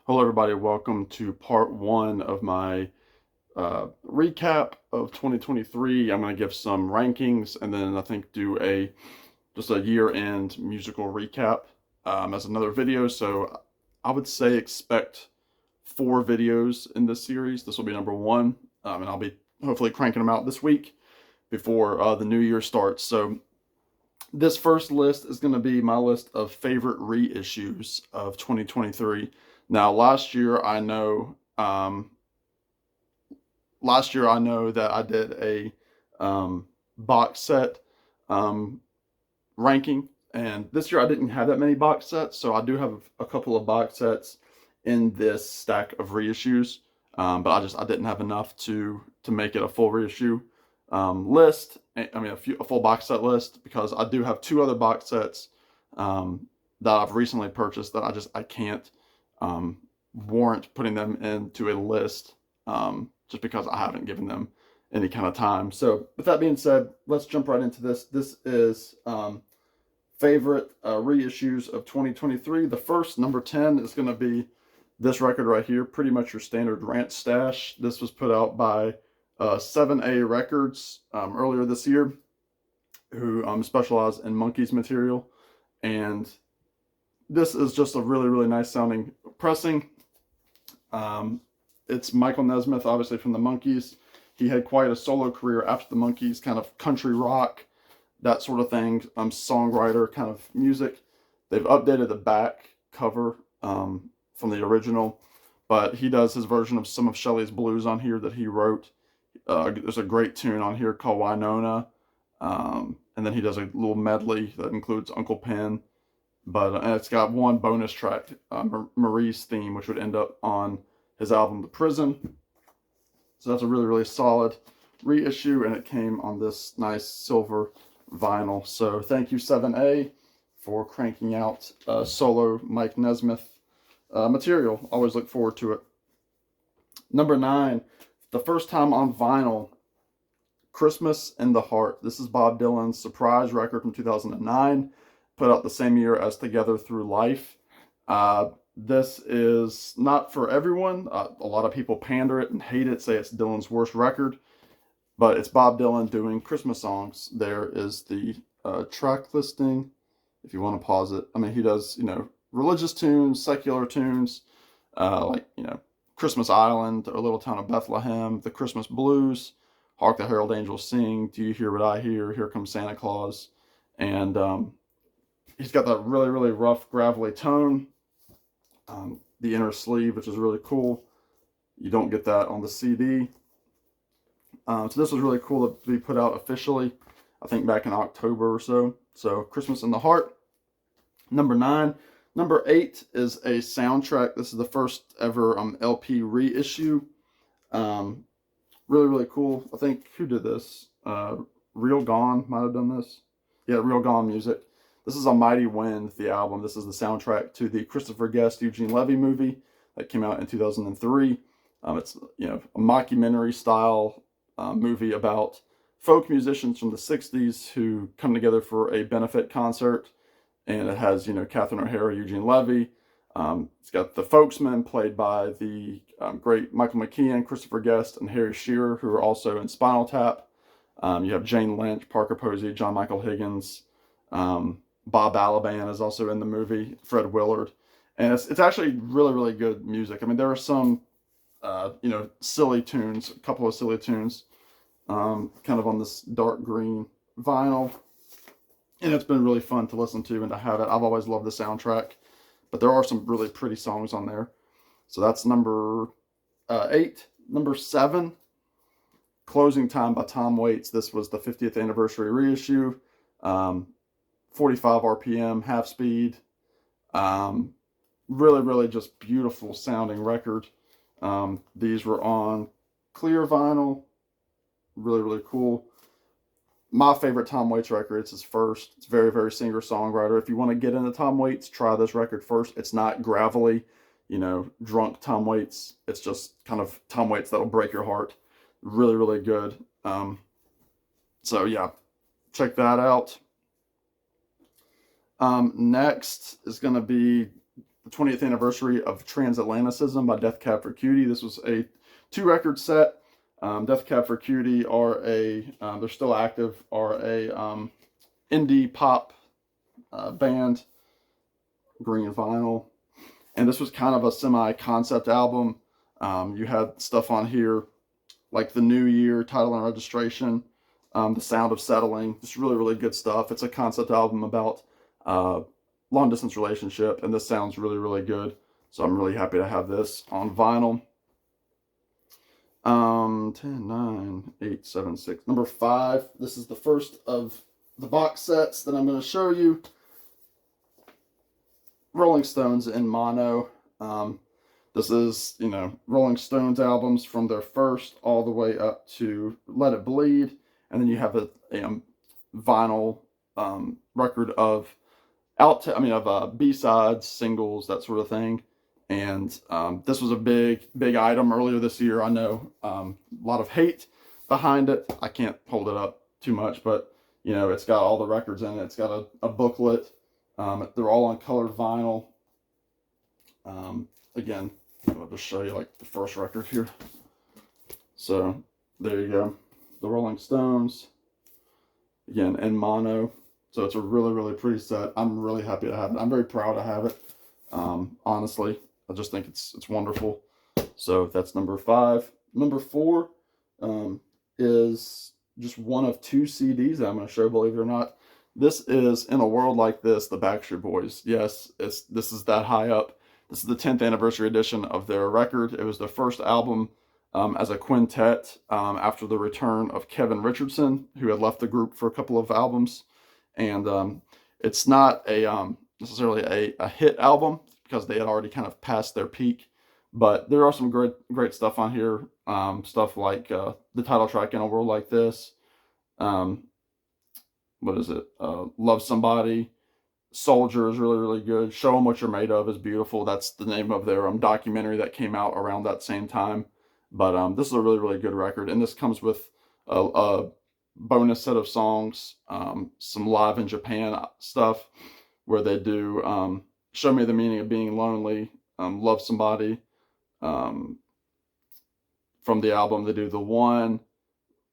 Hello, everybody. Welcome to part one of my recap of 2023. I'm going to give some rankings and then I think do just a year-end musical recap as another video. So I would say expect 4 videos in this series. This will be number one, and I'll be hopefully cranking them out this week before the new year starts. So this first list is going to be my list of favorite reissues of 2023. Now, last year I know that I did a box set um, ranking, and this year I didn't have that many box sets, so I do have a couple of box sets in this stack of reissues, but I didn't have enough to make it a full reissue list. I mean, a full box set list, because I do have 2 other box sets that I've recently purchased that I can't warrant putting them into a list just because I haven't given them any kind of time. So with that being said, let's jump right into this. This is favorite reissues of 2023. The first, number 10, is going to be this record right here, pretty much your standard Ranch Stash. This was put out by 7A Records earlier this year, who specialize in Monkees material. And this is just a really, really nice sounding pressing. It's Michael Nesmith, obviously from the Monkees. He had quite a solo career after the Monkees, kind of country rock, that sort of thing, songwriter kind of music. They've updated the back cover from the original, but he does his version of some of Shelley's blues on here that he wrote. There's a great tune on here called Winona, and then he does a little medley that includes Uncle Pen, but and it's got one bonus track, Marie's theme, which would end up on his album The Prison. So that's a really, really solid reissue, and it came on this nice silver vinyl. So thank you, 7A, for cranking out solo Mike Nesmith material. Always look forward to it. Number 9, the first time on vinyl, Christmas in the Heart. This is Bob Dylan's surprise record from 2009, put out the same year as Together Through Life. This is not for everyone. A lot of people pander it and hate it, say it's Dylan's worst record, but it's Bob Dylan doing Christmas songs. There is the track listing, if you want to pause it. I mean, he does, religious tunes, secular tunes, like, Christmas Island, or Little Town of Bethlehem, the Christmas Blues, Hark the Herald Angels Sing, Do You Hear What I Hear, Here Comes Santa Claus. And he's got that really, really rough, gravelly tone. The inner sleeve, which is really cool. You don't get that on the CD. So this was really cool to be put out officially, I think back in October or so. So Christmas in the Heart, number 9. Number 8 is a soundtrack. This is the first ever LP reissue. Really, really cool. I think, who did this? Real Gone might have done this. Yeah, Real Gone Music. This is A Mighty Wind, the album. This is the soundtrack to the Christopher Guest, Eugene Levy movie that came out in 2003. It's a mockumentary style movie about folk musicians from the 60s who come together for a benefit concert. And it has, Catherine O'Hara, Eugene Levy. It's got the Folksmen, played by the great Michael McKean, Christopher Guest, and Harry Shearer, who are also in Spinal Tap. You have Jane Lynch, Parker Posey, John Michael Higgins. Bob Balaban is also in the movie, Fred Willard. And it's actually really, really good music. I mean, there are some, silly tunes, a couple of silly tunes, kind of on this dark green vinyl. And it's been really fun to listen to and to have it. I've always loved the soundtrack, but there are some really pretty songs on there. So that's number 8. Number 7, Closing Time by Tom Waits. This was the 50th anniversary reissue. 45 RPM, half speed. Really, really just beautiful sounding record. These were on clear vinyl. Really, really cool. My favorite Tom Waits record, it's his first. It's very, very singer-songwriter. If you want to get into Tom Waits, try this record first. It's not gravelly, drunk Tom Waits. It's just kind of Tom Waits that'll break your heart. Really, really good. So yeah, check that out. Next is going to be the 20th anniversary of Transatlanticism by Death Cab for Cutie. This was a 2-record set. Death Cab for Cutie are they're still active, are a indie pop band, green vinyl. And this was kind of a semi-concept album. You had stuff on here like The New Year, Title and Registration, The Sound of Settling. Just really, really good stuff. It's a concept album about long-distance relationship, and this sounds really, really good. So I'm really happy to have this on vinyl. 10, 9, 8, 7, 6. Number 5. This is the first of the box sets that I'm going to show you. Rolling Stones in mono. This is, Rolling Stones albums from their first all the way up to Let It Bleed. And then you have a vinyl record of B-sides, singles, that sort of thing. And this was a big item earlier this year. I know a lot of hate behind it. I can't hold it up too much, but it's got all the records in it. It's got a booklet. They're all on colored vinyl. Again, I'll just show you like the first record here. So there you go. The Rolling Stones, again, in mono. So it's a really, really pretty set. I'm really happy to have it. I'm very proud to have it. Honestly, I just think it's wonderful. So that's number 5. Number 4 is just one of 2 CDs that I'm going to show, believe it or not. This is In a World Like This, the Backstreet Boys. Yes, this is that high up. This is the 10th anniversary edition of their record. It was their first album as a quintet after the return of Kevin Richardson, who had left the group for a couple of albums. And it's not necessarily a hit album because they had already kind of passed their peak. But there are some great stuff on here. Stuff like the title track, In a World Like This. What is it? Love Somebody. Soldier is really, really good. Show 'Em What You're Made Of is beautiful. That's the name of their documentary that came out around that same time. But this is a really, really good record. And this comes with a bonus set of songs, some live in Japan stuff where they do Show Me the Meaning of Being Lonely, Love Somebody. From the album, they do The One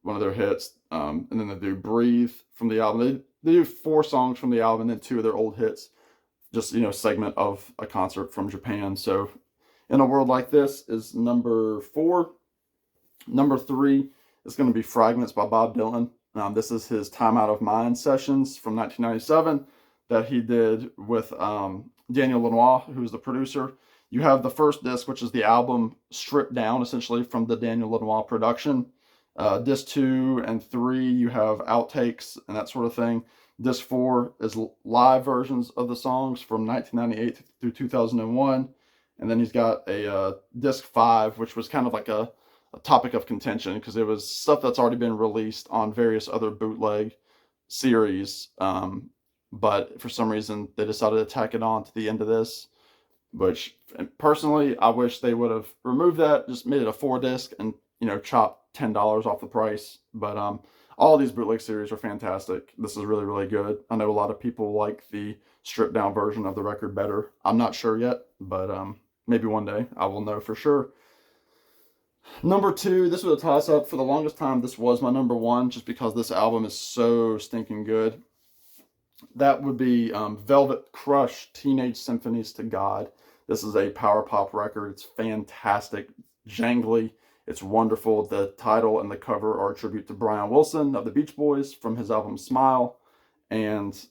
of their hits, and then they do Breathe from the album. They do 4 songs from the album and then 2 of their old hits, just segment of a concert from Japan. So In a World Like This is number 4. Number 3 is going to be Fragments by Bob Dylan. This is his Time Out of Mind sessions from 1997 that he did with Daniel Lanois, who's the producer. You have the first disc, which is the album stripped down essentially from the Daniel Lanois production. Disc 2 and 3, you have outtakes and that sort of thing. Disc 4 is live versions of the songs from 1998 through 2001. And then he's got a disc 5, which was kind of like a topic of contention because it was stuff that's already been released on various other bootleg series. But for some reason, they decided to tack it on to the end of this. Which, personally, I wish they would have removed that, just made it a 4-disc and, chopped $10 off the price. But all of these bootleg series are fantastic. This is really, really good. I know a lot of people like the stripped down version of the record better. I'm not sure yet, but maybe one day I will know for sure. Number 2, this was a toss-up. For the longest time, this was my number 1 just because this album is so stinking good. That would be Velvet Crush, Teenage Symphonies to God. This is a power pop record. It's fantastic, jangly. It's wonderful. The title and the cover are a tribute to Brian Wilson of the Beach Boys from his album Smile. And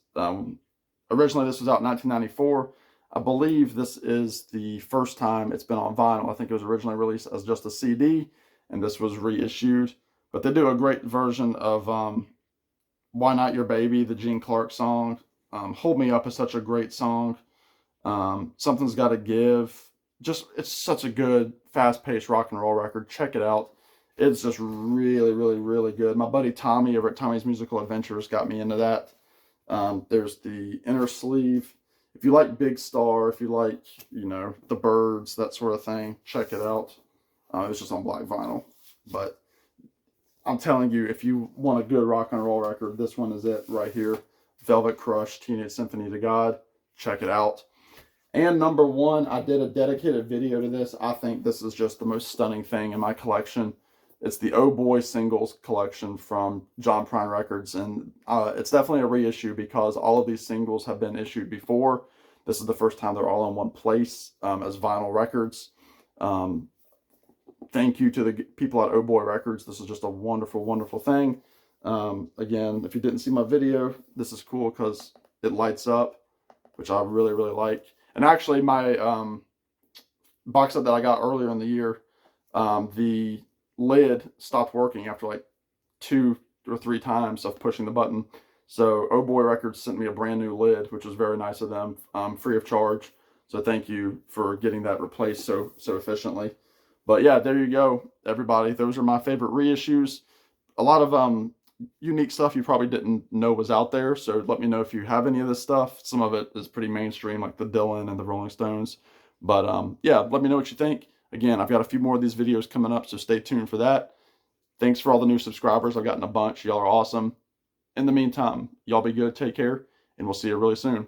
originally this was out in 1994. I believe this is the first time it's been on vinyl. I think it was originally released as just a CD, and this was reissued. But they do a great version of Why Not Your Baby, the Gene Clark song. Hold Me Up is such a great song. Something's Gotta Give. It's such a good, fast-paced rock and roll record. Check it out. It's just really, really, really good. My buddy Tommy over at Tommy's Musical Adventures got me into that. There's the inner sleeve. If you like Big Star, if you like, the Birds, that sort of thing, check it out. It's just on black vinyl. But I'm telling you, if you want a good rock and roll record, this one is it right here. Velvet Crush, Teenage Symphony to God. Check it out. And number one, I did a dedicated video to this. I think this is just the most stunning thing in my collection. It's the Oh Boy singles collection from John Prine Records, and it's definitely a reissue because all of these singles have been issued before. This is the first time they're all in one place as vinyl records. Thank you to the people at Oh Boy Records. This is just a wonderful, wonderful thing. Again, if you didn't see my video, this is cool because it lights up, which I really, really like. And actually, my box set that I got earlier in the year, the lid stopped working after like 2 or 3 times of pushing the button. So Oh Boy Records sent me a brand new lid, which was very nice of them, free of charge. So thank you for getting that replaced so efficiently. But yeah, there you go, everybody. Those are my favorite reissues. A lot of unique stuff you probably didn't know was out there. So let me know if you have any of this stuff. Some of it is pretty mainstream, like the Dylan and the Rolling Stones. But yeah, let me know what you think. Again, I've got a few more of these videos coming up, so stay tuned for that. Thanks for all the new subscribers. I've gotten a bunch. Y'all are awesome. In the meantime, y'all be good, take care, and we'll see you really soon.